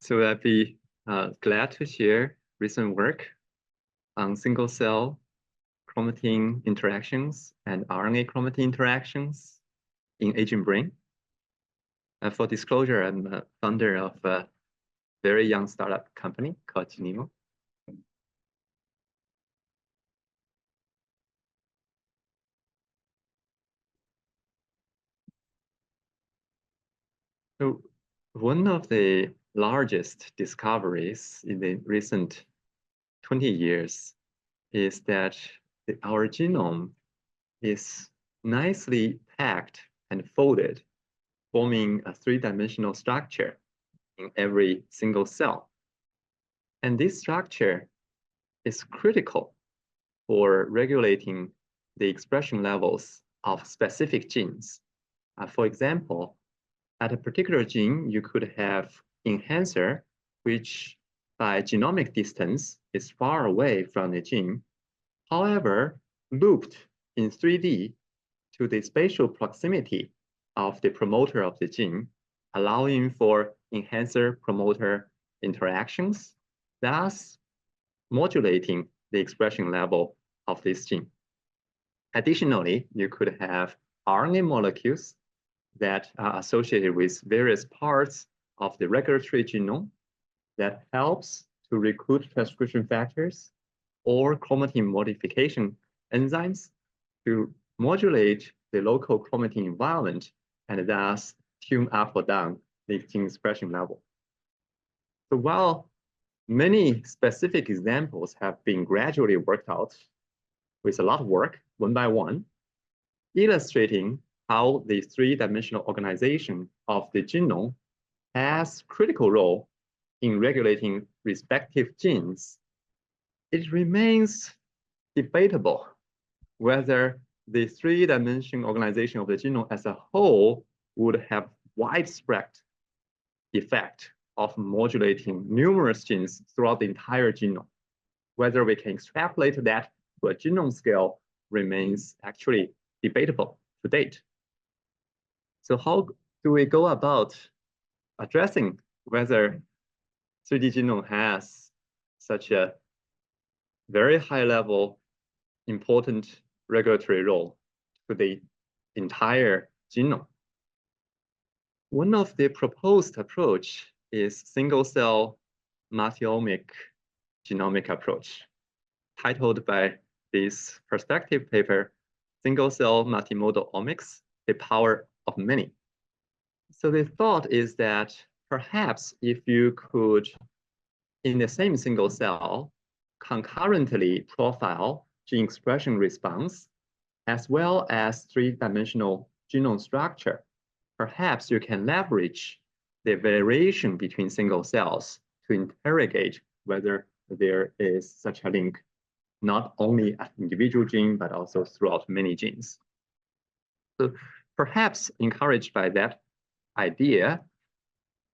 So I'd be glad to share recent work on single-cell chromatin interactions and RNA chromatin interactions in aging brain. For disclosure, I'm a founder of a very young startup company called Genemo. So one of the largest discoveries in the recent 20 years is that our genome is nicely packed and folded, forming a three-dimensional structure in every single cell. And this structure is critical for regulating the expression levels of specific genes. For example, at a particular gene, you could have enhancer, which by genomic distance is far away from the gene, however, looped in 3D to the spatial proximity of the promoter of the gene, allowing for enhancer-promoter interactions, thus modulating the expression level of this gene. Additionally, you could have RNA molecules that are associated with various parts of the regulatory genome that helps to recruit transcription factors or chromatin modification enzymes to modulate the local chromatin environment and thus tune up or down the gene expression level. So while many specific examples have been gradually worked out with a lot of work, one by one, illustrating how the three-dimensional organization of the genome has critical role in regulating respective genes, it remains debatable whether the three-dimensional organization of the genome as a whole would have widespread effect of modulating numerous genes throughout the entire genome. Whether we can extrapolate that to a genome scale remains actually debatable to date. So how do we go about addressing whether 3D genome has such a very high level important regulatory role to the entire genome? One of the proposed approach is single-cell multi-omic genomic approach, titled by this perspective paper, Single-Cell Multimodal Omics, the Power of Many. So the thought is that perhaps if you could, in the same single cell, concurrently profile gene expression response, as well as three-dimensional genome structure, perhaps you can leverage the variation between single cells to interrogate whether there is such a link, not only at individual gene, but also throughout many genes. So perhaps encouraged by that idea,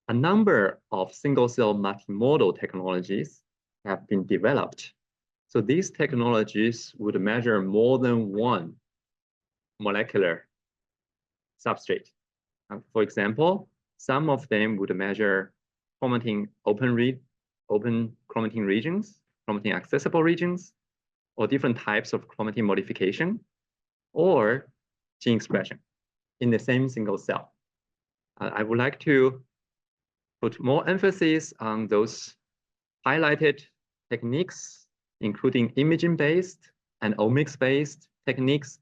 a number of single-cell multimodal technologies have been developed. So these technologies would measure more than one molecular substrate. For example, some of them would measure chromatin open chromatin regions, chromatin accessible regions, or different types of chromatin modification, or gene expression in the same single cell. I would like to put more emphasis on those highlighted techniques, including imaging-based and omics-based techniques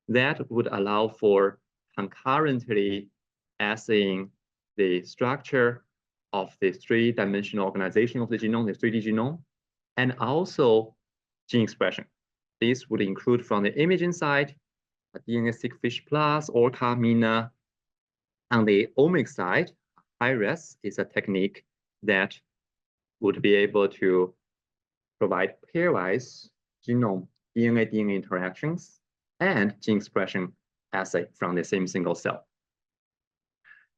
that would allow for concurrently assaying the structure of the three-dimensional organization of the genome, the 3D genome, and also gene expression. This would include from the imaging side, DNA-seq FISH+, ORCA, MINA. On the omics side, HiRes is a technique that would be able to provide pairwise genome DNA-DNA interactions and gene expression assay from the same single cell.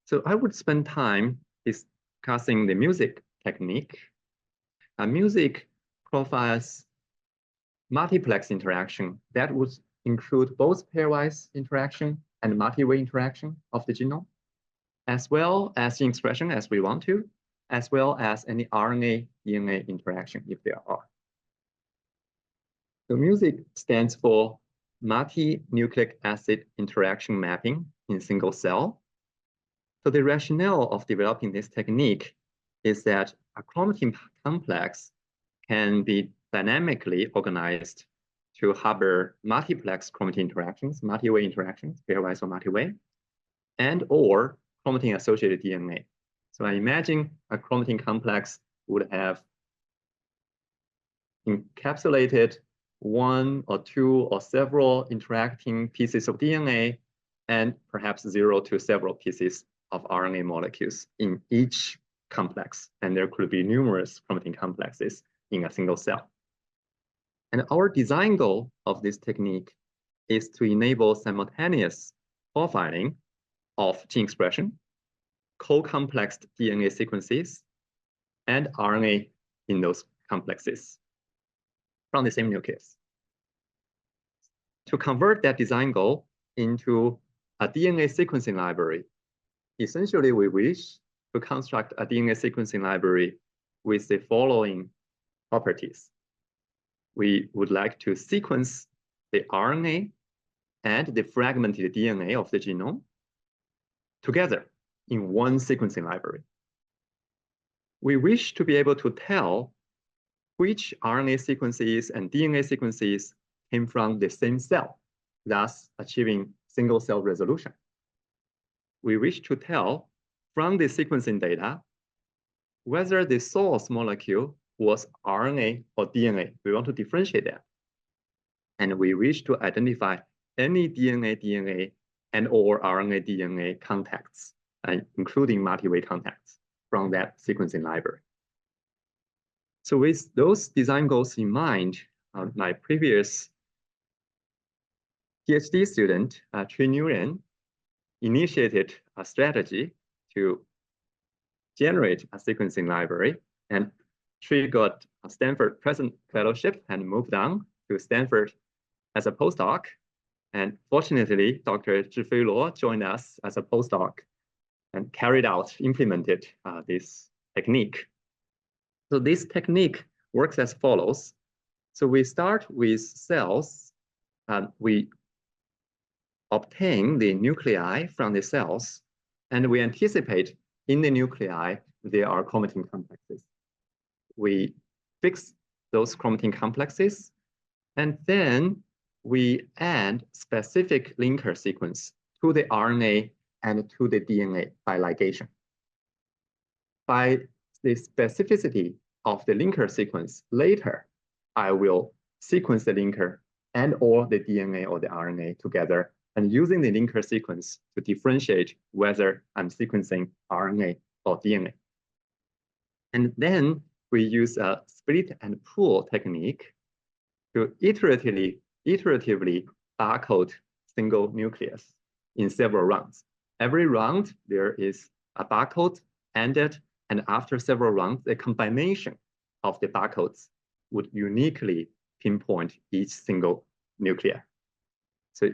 So I would spend time discussing the music technique. Music profiles multiplex interaction that would include both pairwise interaction and multi-way interaction of the genome, as well as gene expression as we want to, as well as any RNA-DNA interaction if there are. So MUSIC stands for multi-nucleic acid interaction mapping in single cell. So the rationale of developing this technique is that a chromatin complex can be dynamically organized to harbor multiplex chromatin interactions, multi-way interactions, pairwise or multi-way, and or chromatin-associated DNA. So I imagine a chromatin complex would have encapsulated one or two or several interacting pieces of DNA and perhaps 0 to several pieces of RNA molecules in each complex. And there could be numerous chromatin complexes in a single cell. And our design goal of this technique is to enable simultaneous profiling of gene expression, co-complexed DNA sequences, and RNA in those complexes from the same nucleus. To convert that design goal into a DNA sequencing library, essentially we wish to construct a DNA sequencing library with the following properties. We would like to sequence the RNA and the fragmented DNA of the genome together in one sequencing library. We wish to be able to tell which RNA sequences and DNA sequences came from the same cell, thus achieving single cell resolution. We wish to tell from the sequencing data whether the source molecule was RNA or DNA. We want to differentiate that. And we wish to identify any DNA-DNA and or RNA-DNA contacts, including multi-way contacts from that sequencing library. So with those design goals in mind, my previous PhD student, Trinh Nguyen, initiated a strategy to generate a sequencing library, and Trinh got a Stanford President Fellowship and moved on to Stanford as a postdoc. And fortunately, Dr. Zhifei Luo joined us as a postdoc and implemented this technique. So this technique works as follows. So we start with cells, and we obtain the nuclei from the cells, and we anticipate in the nuclei there are chromatin complexes. We fix those chromatin complexes, and then we add specific linker sequence to the RNA and to the DNA by ligation. By the specificity of the linker sequence later, I will sequence the linker and or the DNA or the RNA together, and using the linker sequence to differentiate whether I'm sequencing RNA or DNA. And then we use a split and pool technique to iteratively barcode single nucleus in several rounds. Every round, there is a barcode ended, and after several rounds, the combination of the barcodes would uniquely pinpoint each single nucleus. So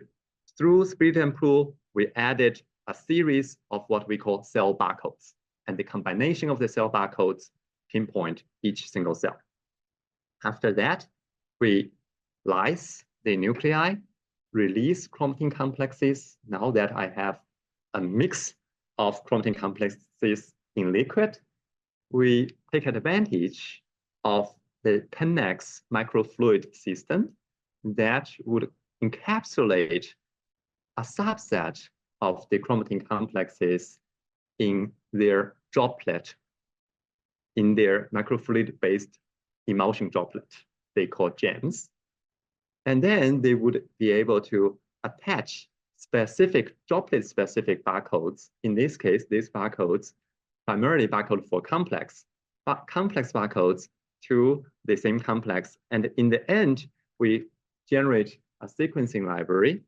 through split and pool, we added a series of what we call cell barcodes, and the combination of the cell barcodes pinpoint each single cell. After that, we lyse the nuclei, release chromatin complexes. Now that I have a mix of chromatin complexes in liquid, we take advantage of the 10x microfluid system that would encapsulate a subset of the chromatin complexes in their droplet, in their microfluid-based emulsion droplet they call gems. And then they would be able to attach specific droplet-specific barcodes. In this case, these barcodes primarily barcode for complex barcodes to the same complex. And in the end, we generate a sequencing library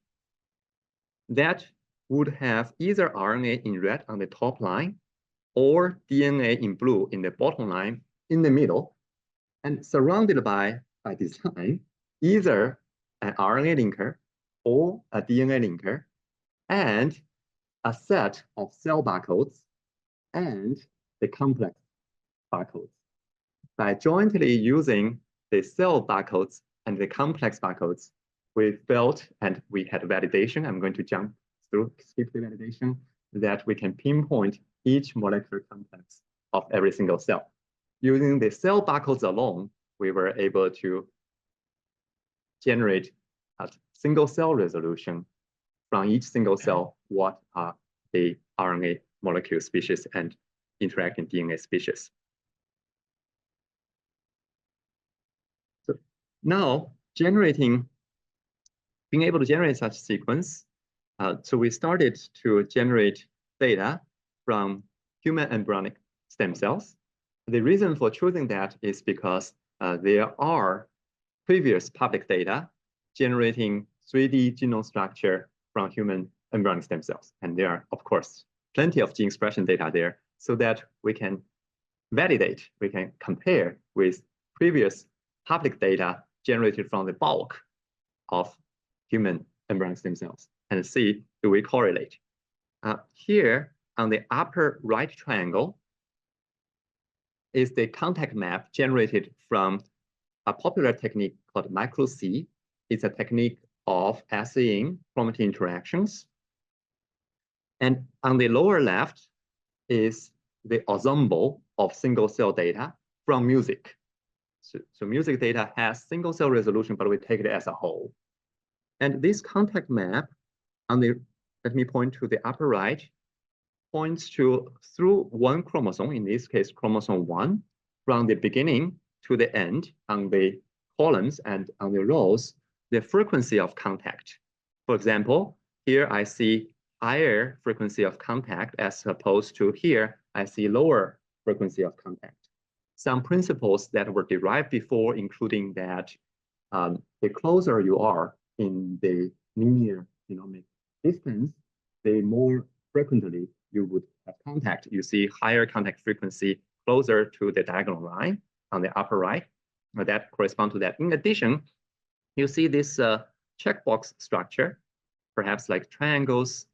that would have either RNA in red on the top line or DNA in blue in the bottom line in the middle, and surrounded by design, either an RNA linker or a DNA linker, and a set of cell barcodes and the complex barcodes. By jointly using the cell barcodes and the complex barcodes, we felt, and we had validation, I'm going to skip the validation, that we can pinpoint each molecular complex of every single cell. Using the cell barcodes alone, we were able to generate a single cell resolution from each single cell, what are the RNA molecule species and interacting DNA species. So now being able to generate such sequence, so we started to generate data from human embryonic stem cells. The reason for choosing that is because there are previous public data generating 3D genome structure from human embryonic stem cells. And there are, of course, plenty of gene expression data there so that we can validate, we can compare with previous public data generated from the bulk of human embryonic stem cells and see, do we correlate? Here on the upper right triangle is the contact map generated from a popular technique called micro-C. It's a technique of assaying chromatin interactions. And on the lower left is the ensemble of single cell data from music. So music data has single cell resolution, but we take it as a whole. And this contact map on the, let me point to the upper right, points to through one chromosome, in this case, chromosome 1, from the beginning to the end on the columns and on the rows, the frequency of contact. For example, here I see higher frequency of contact as opposed to here, I see lower frequency of contact. Some principles that were derived before, including that the closer you are in the linear genomic distance, the more frequently you would have contact. You see higher contact frequency closer to the diagonal line on the upper right. That corresponds to that. In addition, you see this checkbox structure, perhaps like triangles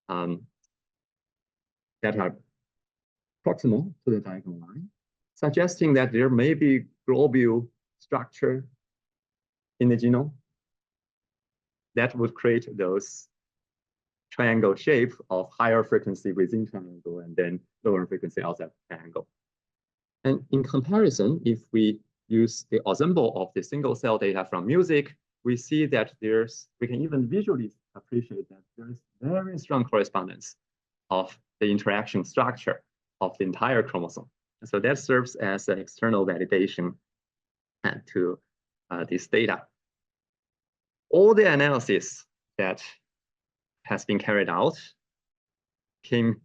that are proximal to the diagonal line, suggesting that there may be globule structure in the genome that would create those triangle shape of higher frequency within triangle and then lower frequency outside triangle. And in comparison, if we use the ensemble of the single cell data from music, we see that we can even visually appreciate that there's very strong correspondence of the interaction structure of the entire chromosome. And so that serves as an external validation to this data. All the analysis that has been carried out came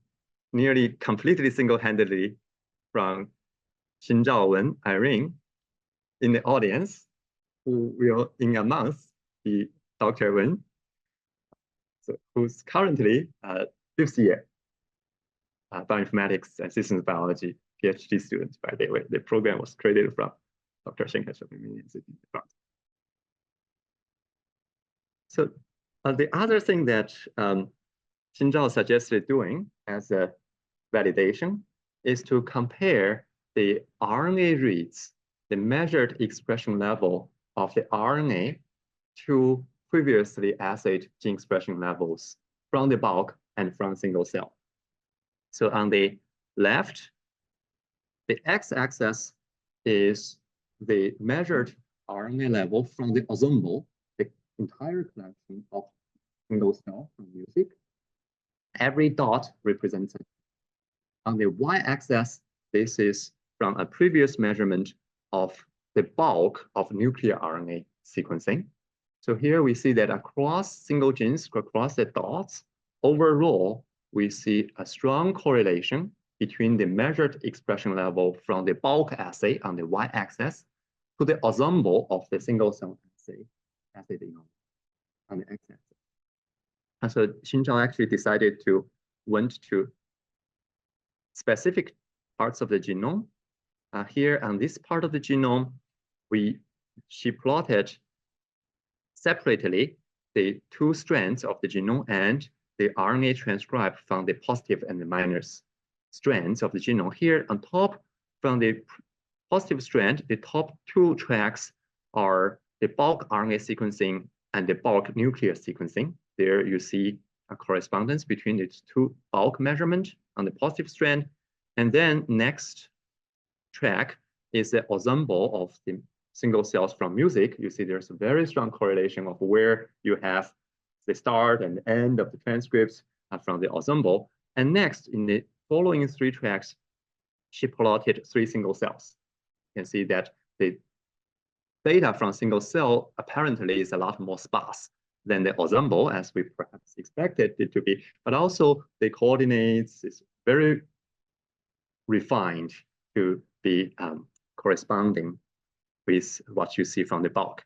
nearly completely single-handedly from Xinzhao Wen Irene in the audience, who will in a month be Dr. Wen, who's currently 5th year bioinformatics and systems biology PhD student, by the way. The program was created from Dr. Shen University. So the other thing that Xinzhao suggested doing as a validation is to compare the RNA reads, the measured expression level of the RNA to previously assayed gene expression levels from the bulk and from single cell. So on the left, the x-axis is the measured RNA level from the ensemble, the entire collection of single cell from music. Every dot represents it. On the y-axis, this is from a previous measurement of the bulk of nuclear RNA sequencing. So here we see that across single genes, across the dots, overall, we see a strong correlation between the measured expression level from the bulk assay on the y-axis to the ensemble of the single cell assay on the x-axis. And so Xinzhao actually decided to went to specific parts of the genome. Here on this part of the genome, she plotted separately the 2 strands of the genome and the RNA transcribed from the positive and the minus strands of the genome. Here on top, from the positive strand, the top two tracks are the bulk RNA sequencing and the bulk nuclear sequencing. There you see a correspondence between its two bulk measurement on the positive strand. And then next track is the ensemble of the single cells from music. You see there's a very strong correlation of where you have the start and end of the transcripts from the ensemble. And next, in the following three tracks, she plotted three single cells. You can see that the data from single cell apparently is a lot more sparse than the ensemble, as we perhaps expected it to be, but also the coordinates is very refined to be corresponding with what you see from the bulk.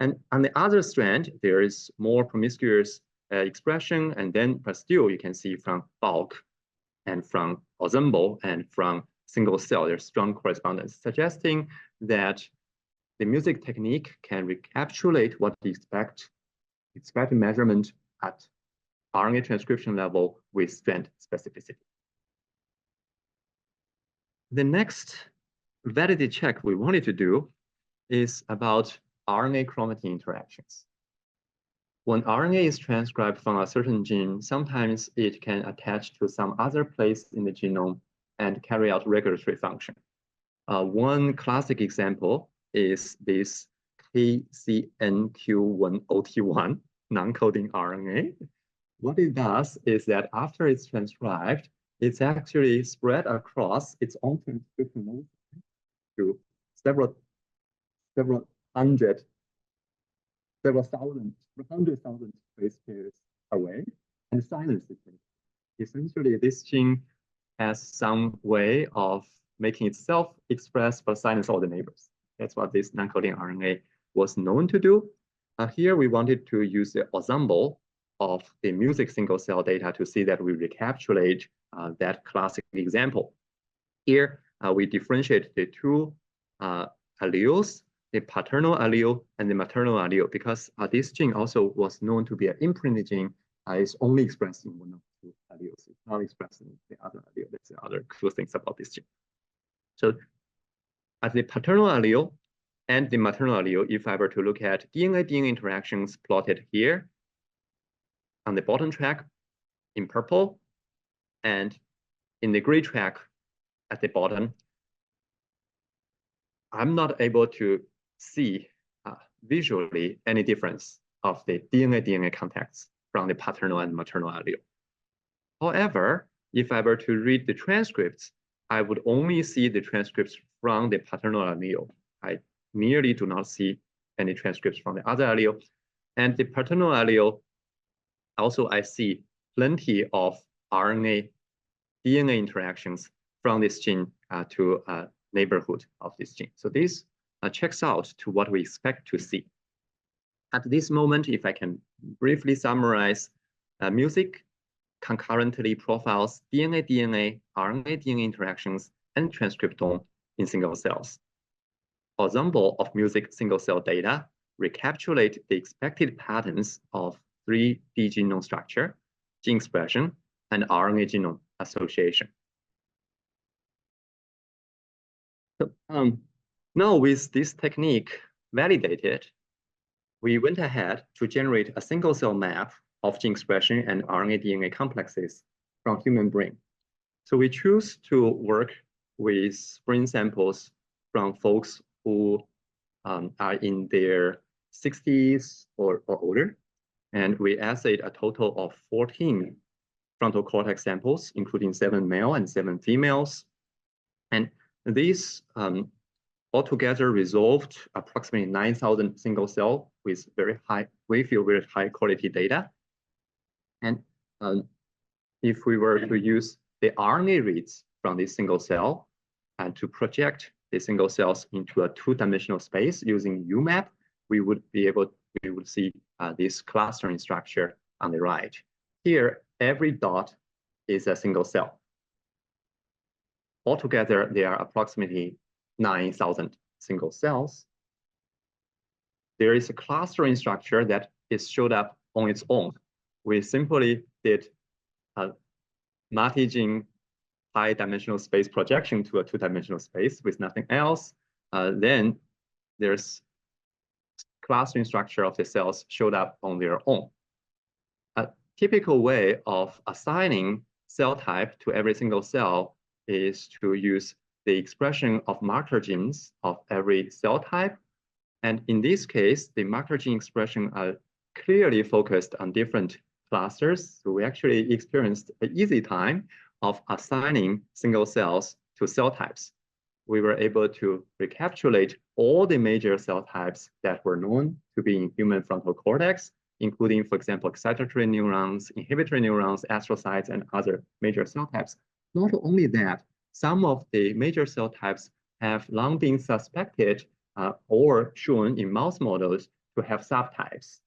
And on the other strand, there is more promiscuous expression, and then, but still you can see from bulk and from ensemble and from single cell, there's strong correspondence, suggesting that the music technique can recapitulate what we expected measurement at RNA transcription level with strand specificity. The next validity check we wanted to do is about RNA chromatin interactions. When RNA is transcribed from a certain gene, sometimes it can attach to some other place in the genome and carry out regulatory function. One classic example is this KCNQ1OT1 non-coding RNA. What it does is that after it's transcribed, it's actually spread across its own transcription to several hundred thousand base pairs away and silences it. Essentially, this gene has some way of making itself express but silence all the neighbors. That's what this non-coding RNA was known to do. Here we wanted to use the ensemble of the music single cell data to see that we recapitulate that classic example. Here we differentiate the two alleles, the paternal allele and the maternal allele, because this gene also was known to be an imprinted gene. It's only expressed in one of the two alleles. It's not expressed in the other allele. That's the other cool things about this gene. So at the paternal allele and the maternal allele, if I were to look at DNA-DNA interactions plotted here on the bottom track in purple and in the gray track at the bottom, I'm not able to see visually any difference of the DNA-DNA contacts from the paternal and maternal allele. However, if I were to read the transcripts, I would only see the transcripts from the paternal allele. I nearly do not see any transcripts from the other allele. And the paternal allele, also I see plenty of RNA DNA interactions from this gene to neighborhood of this gene. So this checks out to what we expect to see. At this moment, if I can briefly summarize, music concurrently profiles DNA-DNA, RNA-DNA interactions, and transcriptome in single cells. Ensemble of music single cell data recapitulate the expected patterns of 3D genome structure, gene expression, and RNA genome association. So, now with this technique validated, we went ahead to generate a single cell map of gene expression and RNA-DNA complexes from human brain. So we choose to work with brain samples from folks who are in their 60s or older. And we assayed a total of 14 frontal cortex samples, including 7 male and 7 females. And these altogether resolved approximately 9,000 single cell with very high quality data. And if we were to use the RNA reads from this single cell and to project the single cells into a two-dimensional space using UMAP, we would see this clustering structure on the right. Here, every dot is a single cell. Altogether, there are approximately 9,000 single cells. There is a clustering structure that is showed up on its own. We simply did a multi-gene high dimensional space projection to a two-dimensional space with nothing else, then there's clustering structure of the cells showed up on their own. A typical way of assigning cell type to every single cell is to use the expression of marker genes of every cell type. And in this case, the marker gene expression are clearly focused on different clusters. So we actually experienced an easy time of assigning single cells to cell types. We were able to recapitulate all the major cell types that were known to be in human frontal cortex, including, for example, excitatory neurons, inhibitory neurons, astrocytes, and other major cell types. Not only that, some of the major cell types have long been suspected or shown in mouse models to have subtypes,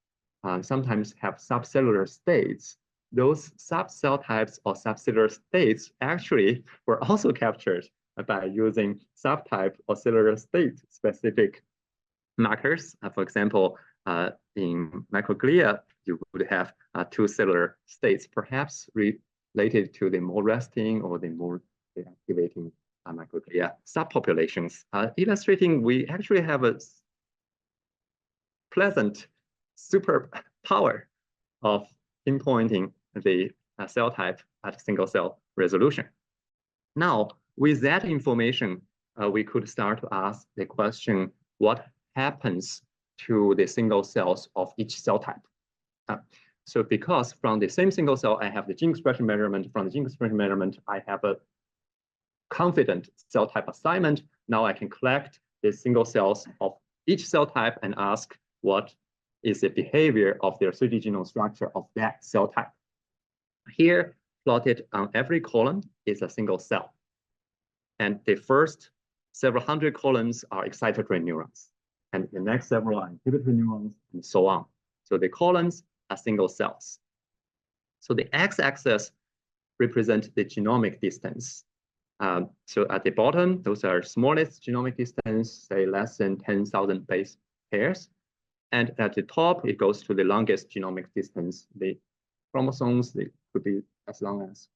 sometimes have subcellular states. Those subcell types or subcellular states actually were also captured by using subtype or cellular state specific markers. For example, in microglia, you would have two cellular states, perhaps related to the more resting or the more deactivating microglia subpopulations, illustrating we actually have a pleasant superpower of pinpointing the cell type at single cell resolution. Now, with that information, we could start to ask the question, what happens to the single cells of each cell type? So because from the same single cell, I have the gene expression measurement. From the gene expression measurement, I have a confident cell type assignment. Now I can collect the single cells of each cell type and ask what is the behavior of their 3D genome structure of that cell type. Here, plotted on every column is a single cell. And the first several hundred columns are excitatory neurons. And the next several are inhibitory neurons, and so on. So the columns are single cells. So the x-axis represents the genomic distance. So at the bottom, those are smallest genomic distance, say less than 10,000 base pairs. And at the top, it goes to the longest genomic distance. The chromosomes, they could be as long as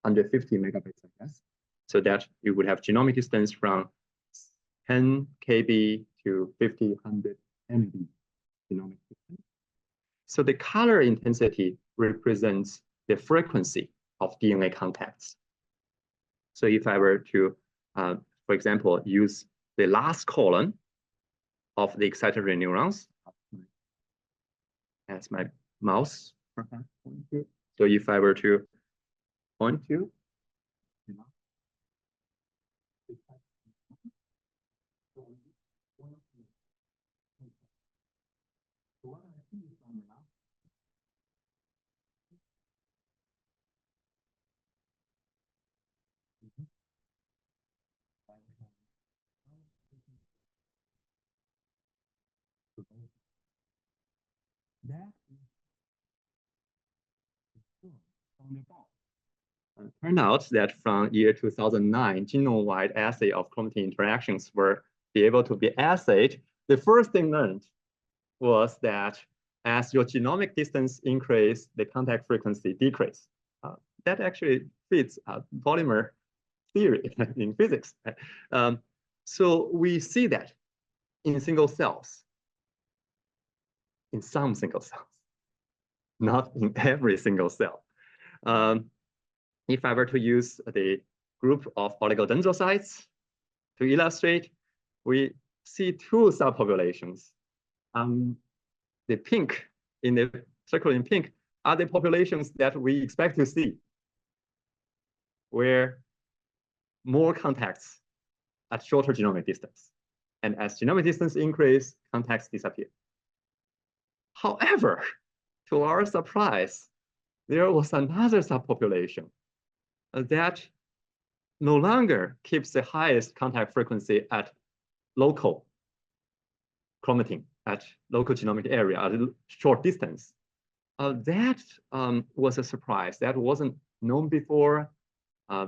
150 megabytes, I guess. So that you would have genomic distance from 10 kb to 50-100 MB genomic distance. So the color intensity represents the frequency of DNA contacts. So if I were to, for example, use the last column of the excitatory neurons as my mouse, so if I were to point to, turned out that from year 2009, genome-wide assay of chromatin interactions were able to be assayed. The first thing learned was that as your genomic distance increase, the contact frequency decrease. That actually fits polymer theory in physics. So we see that in single cells, in some single cells, not in every single cell. If I were to use the group of oligodendrocytes to illustrate, we see two subpopulations. The pink, in the circle in pink, are the populations that we expect to see, where more contacts at shorter genomic distance. And as genomic distance increase, contacts disappear. However, to our surprise, there was another subpopulation that no longer keeps the highest contact frequency at local chromatin, at local genomic area, at a short distance. That was a surprise. That wasn't known before.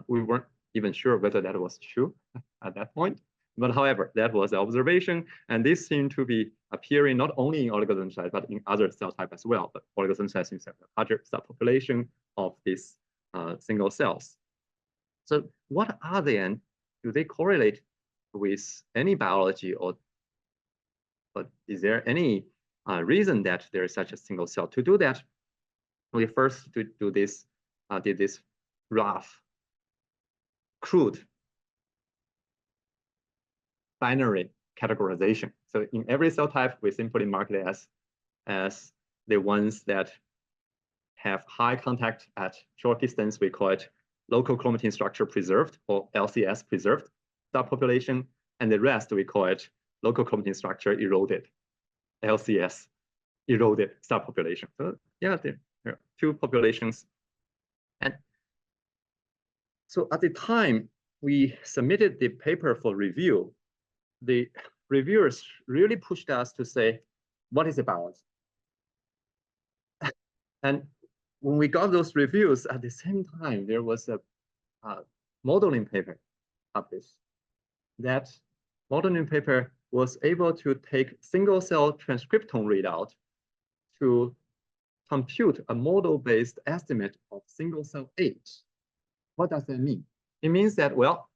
We weren't even sure whether that was true at that point. But however, that was the observation. And this seemed to be appearing not only in oligodendrocytes, but in other cell types as well. But oligodendrocytes is a larger subpopulation of these single cells. So what are they, and do they correlate with any biology, or is there any reason that there is such a single cell? To do that, we first did this rough, crude binary categorization. So in every cell type, we simply mark it as the ones that have high contact at short distance. We call it local chromatin structure preserved, or LCS preserved subpopulation, and the rest we call it local chromatin structure eroded, LCS eroded subpopulation. So yeah, there are two populations. And so at the time we submitted the paper for review, the reviewers really pushed us to say, what is the biology? And when we got those reviews, at the same time, there was a modeling paper published. That modeling paper was able to take single cell transcriptome readout to compute a model-based estimate of single cell age. What does that mean? It means that, well,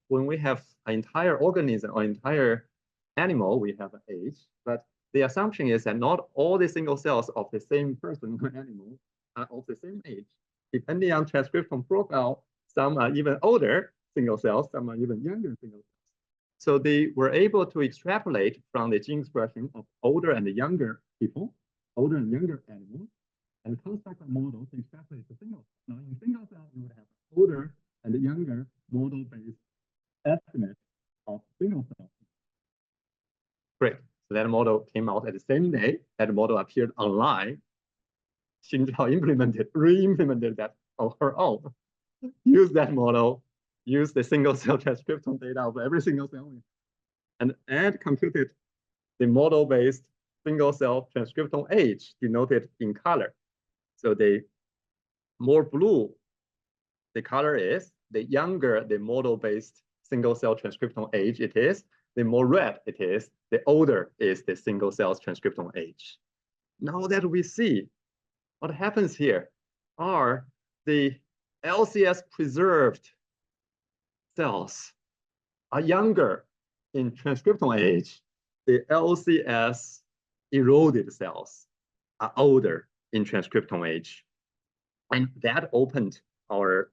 when we have an entire organism or entire animal, we have an age, but the assumption is that not all the single cells of the same person or animal are of the same age. Depending on transcriptome profile, some are even older single cells, some are even younger single cells. So they were able to extrapolate from the gene expression of older and younger people, older and younger animals, and construct a model to extrapolate the single cell. Now, in single cell, you would have older and younger model-based estimate of single cell. Great. So that model came out at the same day. That model appeared online. Xinzhao re-implemented that on her own. Use that model, use the single cell transcriptome data of every single cell, and computed the model-based single cell transcriptome age denoted in color. So the more blue the color is, the younger the model-based single cell transcriptome age it is, the more red it is, the older is the single cell's transcriptome age. Now that we see what happens here are the LCS preserved cells are younger in transcriptome age. The LCS eroded cells are older in transcriptome age. And that opened our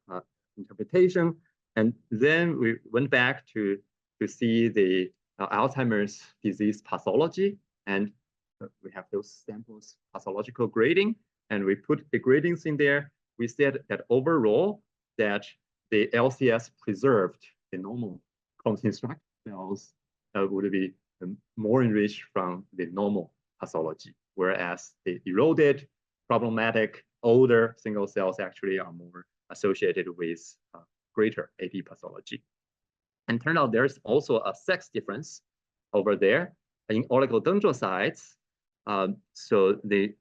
interpretation. And then we went back to see the Alzheimer's disease pathology. And we have those samples pathological grading. And we put the gradings in there. We said that overall, that the LCS preserved the normal chromatin structure cells would be more enriched from the normal pathology, whereas the eroded, problematic, older single cells actually are more associated with greater AD pathology. And turned out there's also a sex difference over there in oligodendrocytes. So the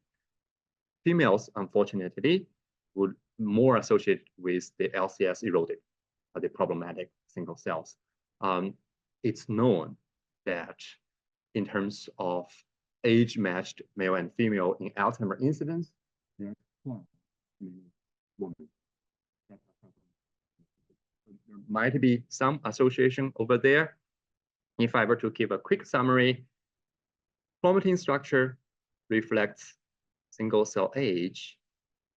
females, unfortunately, would more associate with the LCS eroded, the problematic single cells. It's known that in terms of age-matched male and female in Alzheimer's incidence, there are 12 women. There might be some association over there. If I were to give a quick summary, chromatin structure reflects single cell age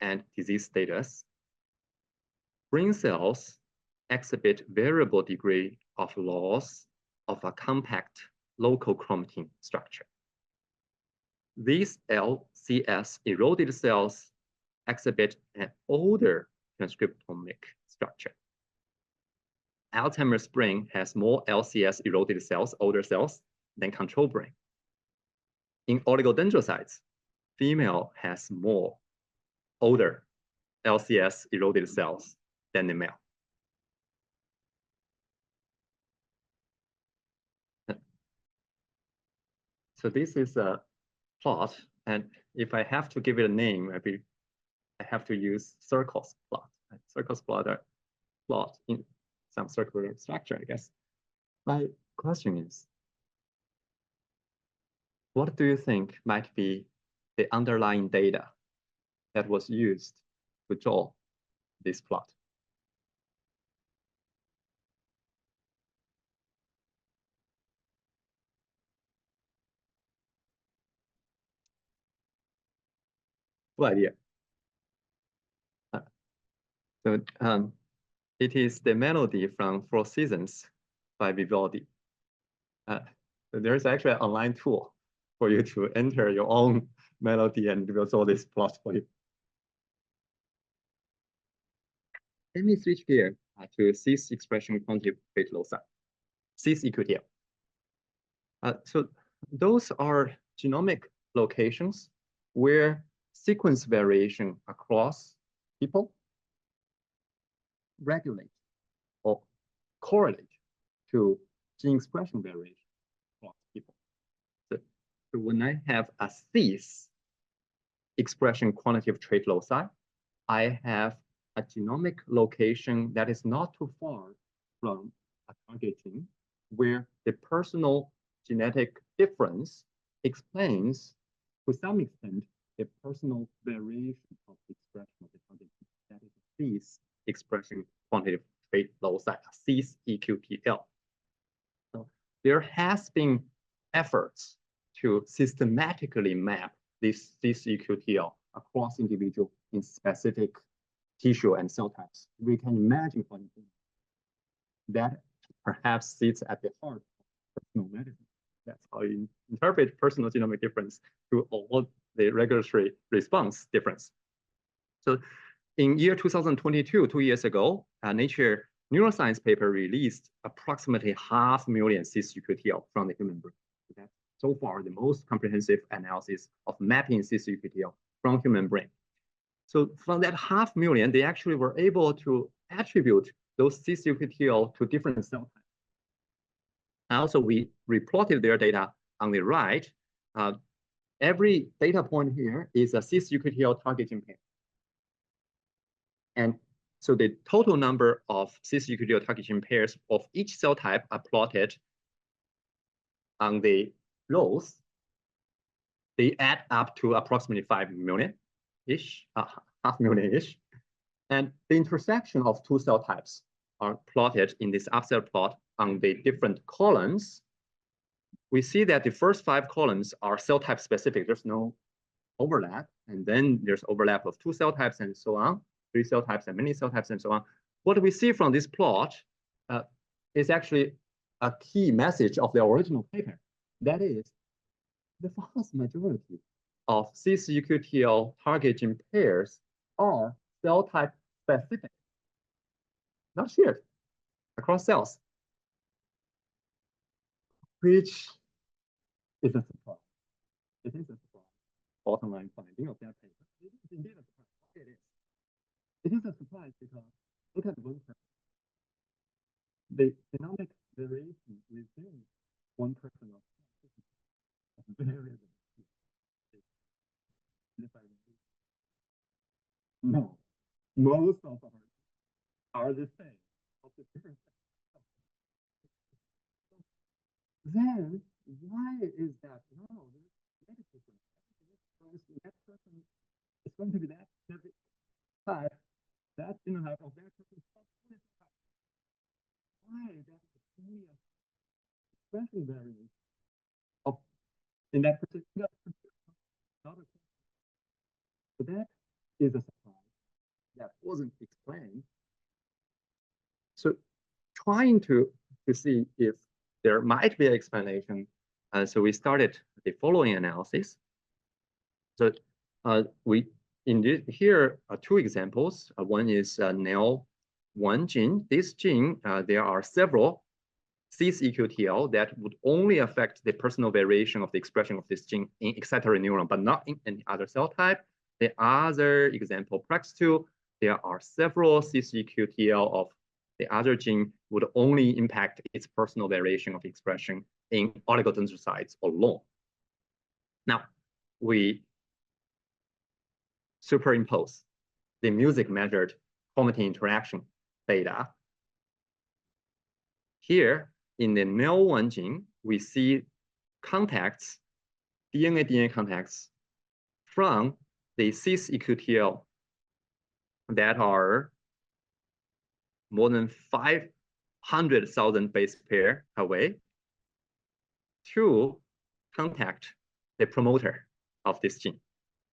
and disease status. Brain cells exhibit variable degree of loss of a compact local chromatin structure. These LCS eroded cells exhibit an older transcriptomic structure. Alzheimer's brain has more LCS eroded cells, older cells, than control brain. In oligodendrocytes, female has more older LCS eroded cells than the male. So this is a plot, and if I have to give it a name, I have to use circles plot. Circles plot are plot in some circular structure, I guess. My question is, what do you think might be the underlying data that was used to draw this plot? slide here. So it is the melody from Four Seasons by Vivaldi. So there's actually an online tool for you to enter your own melody and build all these plots for you. Let me switch gear to cis expression quantitative trait loci, cis EQTL. So those are genomic locations where sequence variation across people regulate or correlate to gene expression variation across people. So when I have a cis expression quantitative trait loci, I have a genomic location that is not too far from a target gene, where the personal genetic difference explains, to some extent, the personal variation of the expression of the target gene. That is a cis expression quantitative trait loci, a cis EQTL. So there has been efforts to systematically map this cis EQTL across individuals in specific tissue and cell types. We can imagine, for example, that perhaps sits at the heart of personal medicine. That's how you interpret personal genomic difference to all the regulatory response difference. So in year 2022, 2 years ago, a Nature Neuroscience paper released approximately 500,000 cis EQTL from the human brain. So that's so far the most comprehensive analysis of mapping cis EQTL from human brain. So from that 500,000, they actually were able to attribute those cis EQTL to different cell types. And also, we reported their data on the right. Every data point here is a cis EQTL target gene pair. And so the total number of cis EQTL target gene pairs of each cell type are plotted on the rows. They add up to approximately 5 million-ish, 500,000-ish. And the intersection of two cell types are plotted in this upside plot on the different columns. We see that the first 5 columns are cell type specific. There's no overlap. And then there's overlap of 2 cell types and so on, 3 cell types and many cell types and so on. What we see from this plot is actually a key message of the original paper. That is, the vast majority of cis EQTL target gene pairs are cell type specific, not shared across cells, which is a surprise. It is a surprise. Bottom line finding of that paper. It is indeed a surprise. It is. It is a surprise because look at one person. The genomic variation within one person of very no, most of ours are the same of the different. Then why is that? No, there's a difference. That person is going to be that type, that genotype of that person. Why that is only a expression variant of in that particular not a. So that is a surprise that wasn't explained. So trying to see if there might be an explanation, so we started the following analysis. So we here are 2 examples. One is NEL1 gene. This gene, there are several cis EQTL that would only affect the personal variation of the expression of this gene in excitatory neuron, but not in any other cell type. The other example, PREX2, there are several cis EQTL of the other gene would only impact its personal variation of expression in oligodendrocytes alone. Now, we superimpose the music measured chromatin interaction data. Here, in the NEL1 gene, we see contacts, DNA-DNA contacts from the cis EQTL that are more than 500,000 base pair away to contact the promoter of this gene.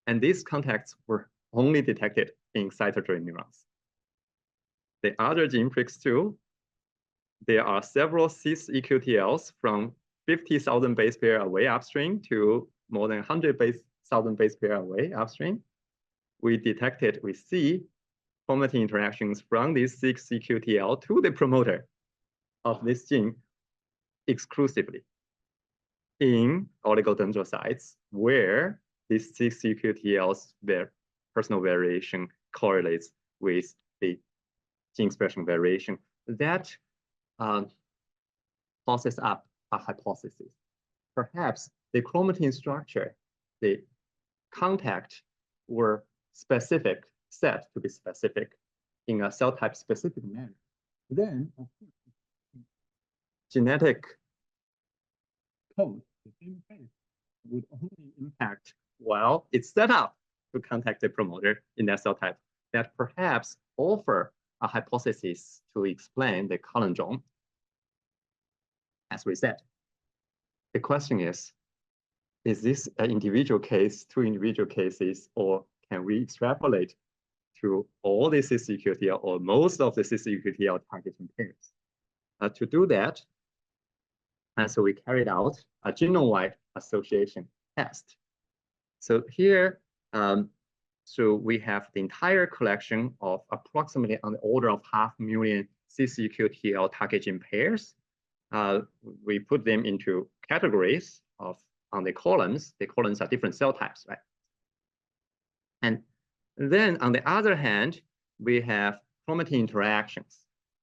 And these contacts were only detected in cytodrome neurons. The other gene pricks too, there are several cis-EQTLs from 50,000 base pair away upstream to more than 100,000 base pair away upstream. We see chromatin interactions from this cis-EQTL to the promoter of this gene exclusively in oligodendrocytes, where this cis-EQTL's personal variation correlates with the gene expression variation. That tosses up a hypothesis. Perhaps the chromatin structure, the contact were specific, set to be specific in a cell type specific manner. Then, of course, genetic code, the same thing, would only impact while it's set up to contact the promoter in that cell type, that perhaps offer a hypothesis to explain the conundrum. As we said, the question is this an individual case, two individual cases, or can we extrapolate to all the cis-EQTL or most of the cis-EQTL targeting pairs? To do that, so we carried out a genome-wide association test. So here, so we have the entire collection of approximately on the order of 500,000 cis-EQTL target gene pairs. We put them into categories on the columns. The columns are different cell types, right? And then on the other hand, we have chromatin interactions.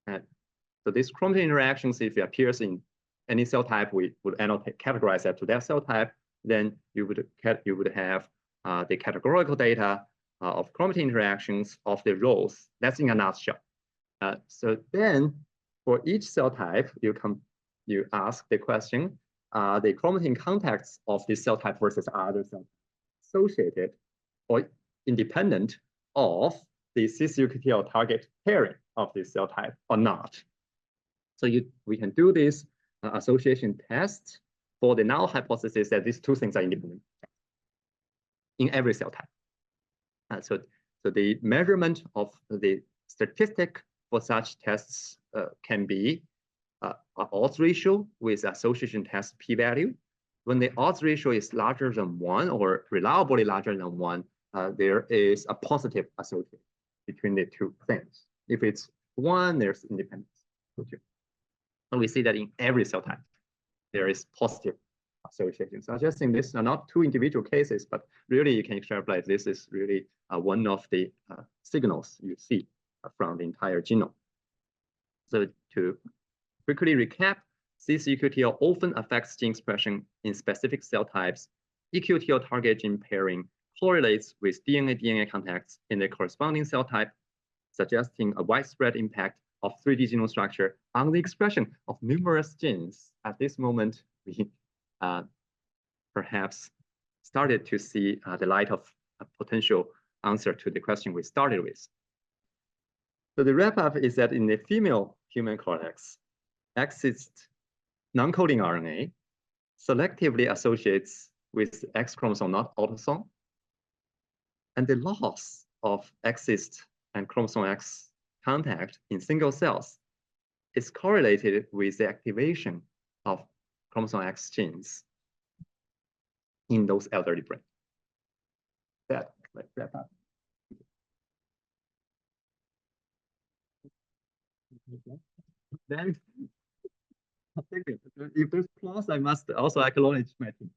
So these chromatin interactions, if it appears in any cell type, we would annotate, categorize that to that cell type. Then you would have the categorical data of chromatin interactions of the rows. That's in a nutshell. So then for each cell type, you ask the question, the chromatin contacts of this cell type versus other cell types associated or independent of the cis-EQTL target pairing of this cell type or not. So we can do this association test for the null hypothesis that these two things are independent in every cell type. So the measurement of the statistic for such tests can be odds ratio with association test p-value. When the odds ratio is larger than 1 or reliably larger than 1, there is a positive association between the two things. If it's 1, there's independence. And we see that in every cell type, there is positive association. So I just think these are not two individual cases, but really you can extrapolate this is really one of the signals you see from the entire genome. So to quickly recap, cis-EQTL often affects gene expression in specific cell types. EQTL target gene pairing correlates with DNA-DNA contacts in the corresponding cell type, suggesting a widespread impact of 3D genome structure on the expression of numerous genes. At this moment, we perhaps started to see the light of a potential answer to the question we started with. So the wrap-up is that in the female human cortex, exists non-coding RNA selectively associates with X chromosome, not autosome. And the loss of X and chromosome X contact in single cells is correlated with the activation of chromosome X genes in those elderly brain. That, let's wrap up. Then, if there's flaws, I must also acknowledge my team.